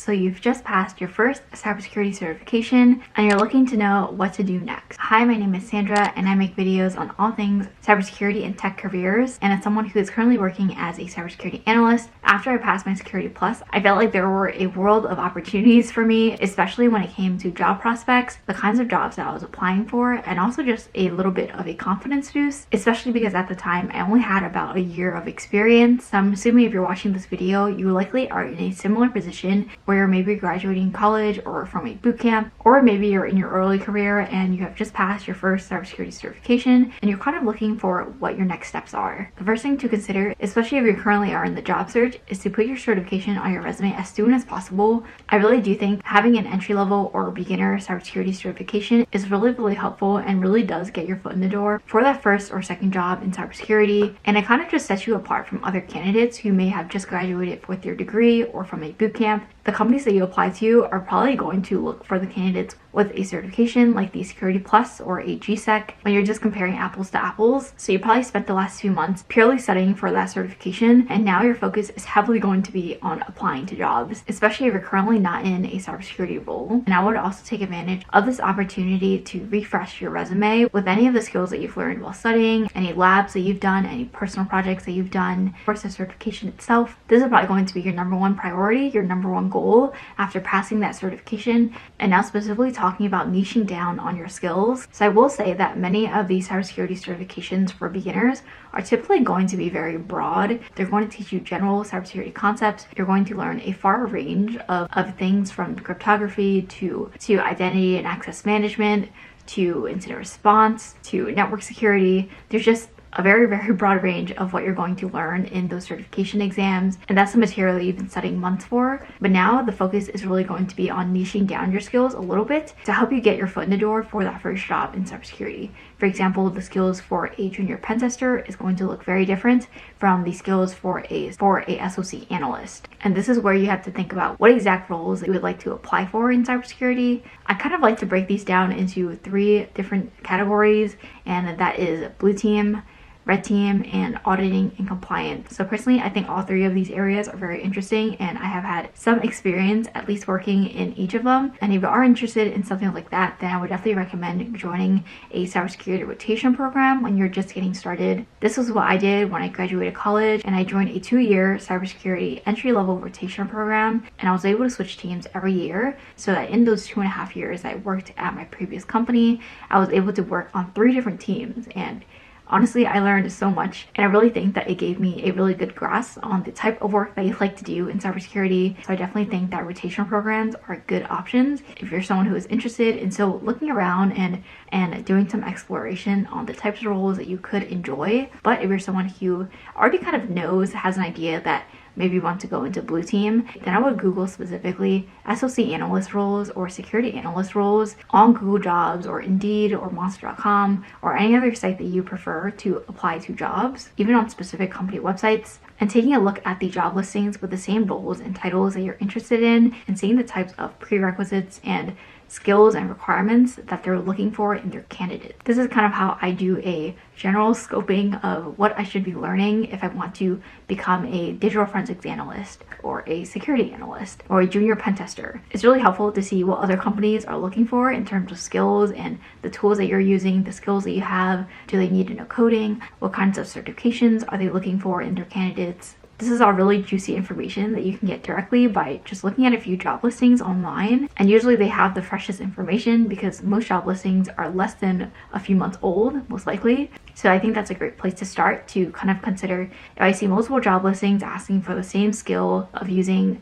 So you've just passed your first cybersecurity certification and you're looking to know what to do next. Hi, my name is Sandra and I make videos on all things cybersecurity and tech careers. And as someone who is currently working as a cybersecurity analyst, after I passed my Security Plus, I felt like there were a world of opportunities for me, especially when it came to job prospects, the kinds of jobs that I was applying for, and also just a little bit of a confidence boost, especially because at the time I only had about a year of experience. So I'm assuming if you're watching this video, you likely are in a similar position where you're maybe graduating college or from a boot camp, or maybe you're in your early career and you have just passed your first cybersecurity certification and you're kind of looking for what your next steps are. The first thing to consider, especially if you currently are in the job search, is to put your certification on your resume as soon as possible. I really do think having an entry-level or beginner cybersecurity certification is really helpful and really does get your foot in the door for that first or second job in cybersecurity, and it kind of just sets you apart from other candidates who may have just graduated with your degree or from a boot camp. The companies that you apply to are probably going to look for the candidates with a certification like the Security Plus or a GSEC when you're just comparing apples to apples. So you probably spent the last few months purely studying for that certification, and now your focus is heavily going to be on applying to jobs, especially if you're currently not in a cybersecurity role. And I would also take advantage of this opportunity to refresh your resume with any of the skills that you've learned while studying, any labs that you've done, any personal projects that you've done. Of course, the certification itself, this is probably going to be your number one priority, your number one goal after passing that certification. And now specifically talking about niching down on your skills. So I will say that many of these cybersecurity certifications for beginners are typically going to be very broad. They're going to teach you general cybersecurity concepts. You're going to learn a far range of things from cryptography to identity and access management, to incident response, to network security. There's just a very broad range of what you're going to learn in those certification exams, and that's the material that you've been studying months for. But now the focus is really going to be on niching down your skills a little bit to help you get your foot in the door for that first job in cybersecurity. For example, the skills for a junior pen tester is going to look very different from the skills for a SOC analyst. And this is where you have to think about what exact roles that you would like to apply for in cybersecurity. I kind of like to break these down into 3 different categories, and that is blue team, red team, and auditing and compliance. So personally, I think all 3 of these areas are very interesting, and I have had some experience at least working in each of them. And if you are interested in something like that, then I would definitely recommend joining a cybersecurity rotation program when you're just getting started. This was what I did when I graduated college, and I joined a 2-year cybersecurity entry-level rotation program, and I was able to switch teams every year, so that in those 2.5 years I worked at my previous company, I was able to work on 3 different teams. And honestly, I learned so much, and I really think that it gave me a really good grasp on the type of work that you like to do in cybersecurity. So I definitely think that rotational programs are good options if you're someone who is interested in looking around and doing some exploration on the types of roles that you could enjoy. But if you're someone who already kind of has an idea that maybe you want to go into blue team, then I would Google specifically SOC analyst roles or security analyst roles on Google Jobs or Indeed or Monster.com or any other site that you prefer to apply to jobs, even on specific company websites, and taking a look at the job listings with the same roles and titles that you're interested in, and seeing the types of prerequisites and skills and requirements that they're looking for in their candidate. This is kind of how I do a general scoping of what I should be learning if I want to become a digital forensics analyst or a security analyst or a junior pen tester. It's really helpful to see what other companies are looking for in terms of skills and the tools that you're using, the skills that you have. Do they need to know coding? What kinds of certifications are they looking for in their candidates? This is all really juicy information that you can get directly by just looking at a few job listings online. And usually they have the freshest information because most job listings are less than a few months old, most likely. So I think that's a great place to start to kind of consider if I see multiple job listings asking for the same skill of using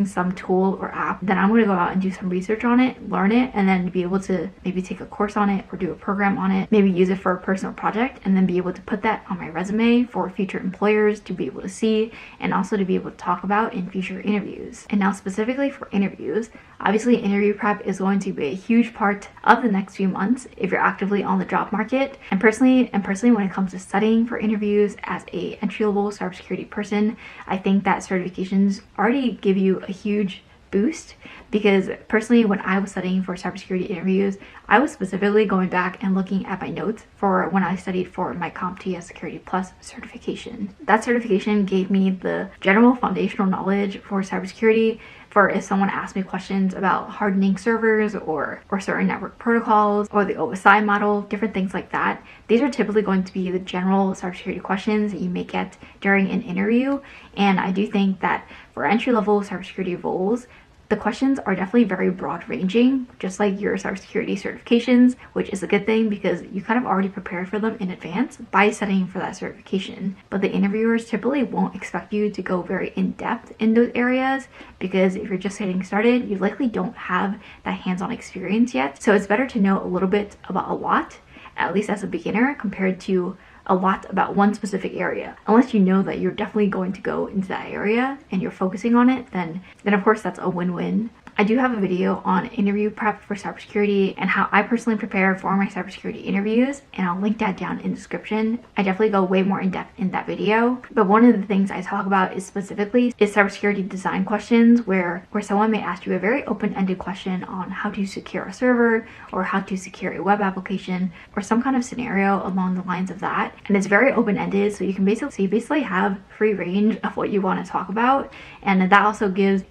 some tool or app, then I'm going to go out and do some research on it, learn it, and then be able to maybe take a course on it or do a program on it, maybe use it for a personal project, and then be able to put that on my resume for future employers to be able to see and also to be able to talk about in future interviews. And now specifically for interviews, obviously interview prep is going to be a huge part of the next few months if you're actively on the job market. And personally, when it comes to studying for interviews as a entry-level cybersecurity person, I think that certifications already give you a huge boost, because personally when I was studying for cybersecurity interviews, I was specifically going back and looking at my notes for when I studied for my CompTIA Security Plus certification. That certification gave me the general foundational knowledge for cybersecurity for if someone asked me questions about hardening servers or certain network protocols or the OSI model, different things like that. These are typically going to be the general cybersecurity questions that you may get during an interview. And I do think that for entry-level cybersecurity roles, the questions are definitely very broad ranging, just like your cybersecurity certifications, which is a good thing because you kind of already prepared for them in advance by studying for that certification. But the interviewers typically won't expect you to go very in-depth in those areas because if you're just getting started, you likely don't have that hands-on experience yet. So it's better to know a little bit about a lot, at least as a beginner, compared to a lot about one specific area. Unless you know that you're definitely going to go into that area and you're focusing on it, then of course that's a win-win. I do have a video on interview prep for cybersecurity and how I personally prepare for my cybersecurity interviews, and I'll link that down in the description. I definitely go way more in depth in that video. But one of the things I talk about is specifically cybersecurity design questions where someone may ask you a very open-ended question on how to secure a server or how to secure a web application or some kind of scenario along the lines of that. And it's very open-ended, so you basically have free range of what you want to talk about, and that also gives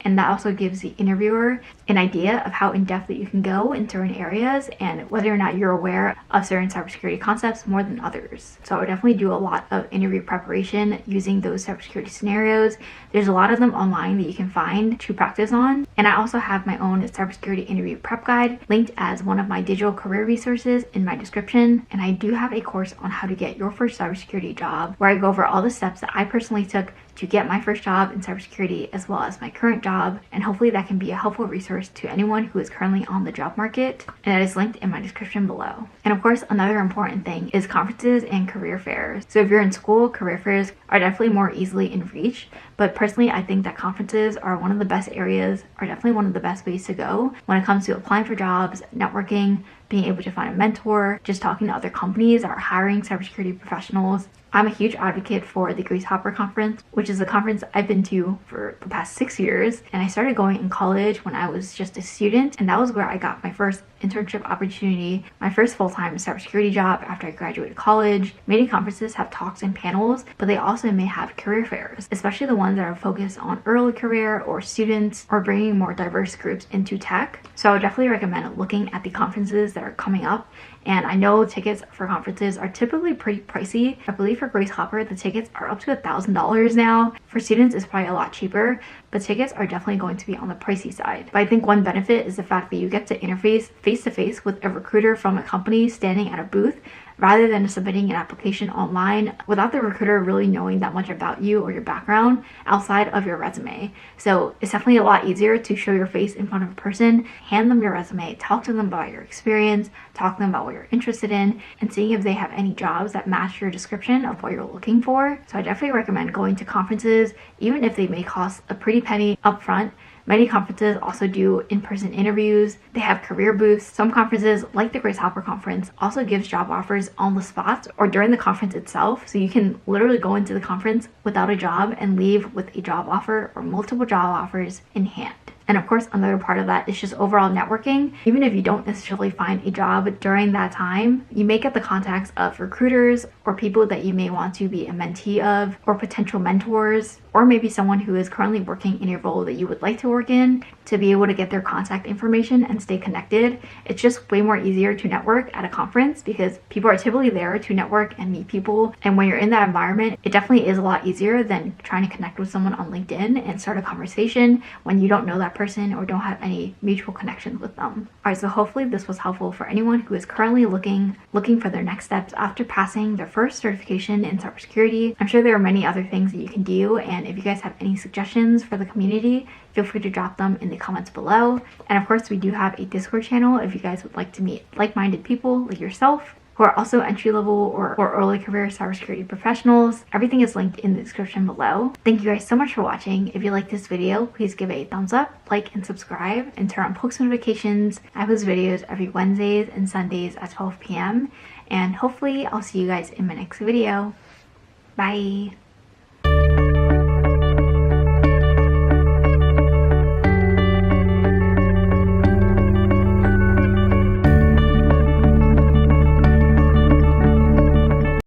the interviewer an idea of how in-depth that you can go in certain areas and whether or not you're aware of certain cybersecurity concepts more than others. So I would definitely do a lot of interview preparation using those cybersecurity scenarios. There's a lot of them online that you can find to practice on. And I also have my own cybersecurity interview prep guide linked as one of my digital career resources in my description. And I do have a course on how to get your first cybersecurity job where I go over all the steps that I personally took to get my first job in cybersecurity as well as my current job, and hopefully that can be a helpful resource to anyone who is currently on the job market, and that is linked in my description below. And of course, another important thing is conferences and career fairs. So if you're in school, career fairs are definitely more easily in reach, but personally I think that conferences are one of the best areas, are definitely one of the best ways to go when it comes to applying for jobs, networking, being able to find a mentor, just talking to other companies that are hiring cybersecurity professionals. I'm a huge advocate for the Grace Hopper Conference, which is a conference I've been to for the past 6 years. And I started going in college when I was just a student, and that was where I got my first internship opportunity, my first full-time cybersecurity job after I graduated college. Many conferences have talks and panels, but they also may have career fairs, especially the ones that are focused on early career or students or bringing more diverse groups into tech. So I would definitely recommend looking at the conferences that are coming up. And I know tickets for conferences are typically pretty pricey. I believe for Grace Hopper, the tickets are up to $1,000 now. For students, it's probably a lot cheaper, but tickets are definitely going to be on the pricey side. But I think one benefit is the fact that you get to interface face-to-face with a recruiter from a company standing at a booth, rather than submitting an application online without the recruiter really knowing that much about you or your background outside of your resume. So it's definitely a lot easier to show your face in front of a person, hand them your resume, talk to them about your experience, talk to them about what you're interested in, and seeing if they have any jobs that match your description of what you're looking for. So I definitely recommend going to conferences, even if they may cost a pretty penny upfront. Many conferences also do in-person interviews. They have career booths. Some conferences, like the Grace Hopper Conference, also gives job offers on the spot or during the conference itself. So you can literally go into the conference without a job and leave with a job offer or multiple job offers in hand. And of course, another part of that is just overall networking. Even if you don't necessarily find a job during that time, you may get the contacts of recruiters or people that you may want to be a mentee of, or potential mentors, or maybe someone who is currently working in a role that you would like to work in, to be able to get their contact information and stay connected. It's just way more easier to network at a conference because people are typically there to network and meet people. And when you're in that environment, it definitely is a lot easier than trying to connect with someone on LinkedIn and start a conversation when you don't know that person or don't have any mutual connections with them. Alright, so hopefully this was helpful for anyone who is currently looking for their next steps after passing their first certification in cybersecurity. I'm sure there are many other things that you can do, and if you guys have any suggestions for the community, feel free to drop them in the comments below. And of course, we do have a Discord channel if you guys would like to meet like-minded people like yourself who are also entry-level or early career cybersecurity professionals. Everything is linked in the description below. Thank you guys so much for watching. If you like this video, please give it a thumbs up, like, and subscribe, and turn on post notifications. I post videos every Wednesdays and Sundays at 12 p.m. And hopefully I'll see you guys in my next video. Bye!